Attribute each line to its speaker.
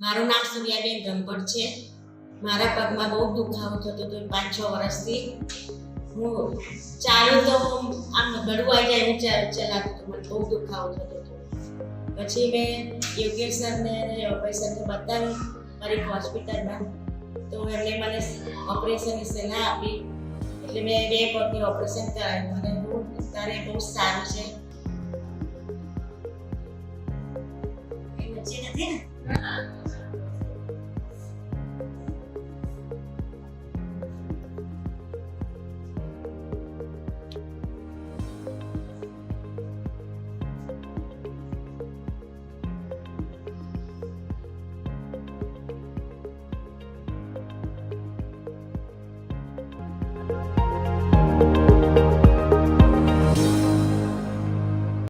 Speaker 1: મારું નામ સૂર્યાબેન ગંભટ છે. મારા પગમાં બહુ દુખાવો થતો હતો 5-6 વર્ષથી. હું ચાલુ તો આમ ગળું આવી જાય હું ચલાવતો, મને બહુ દુખાવો થતો હતો. પછી મેં યોગેશ સરને અને ઓપરેશનને બતાવ્યું મારી હોસ્પિટલમાં, તો એમણે મને ઓપરેશનની સલાહ આપી. એટલે મેં 2 પગની ઓપરેશન કરાવ્યું. મને અત્યારે બહુ સારું છે.
Speaker 2: એ વચ્ચે નથી ને?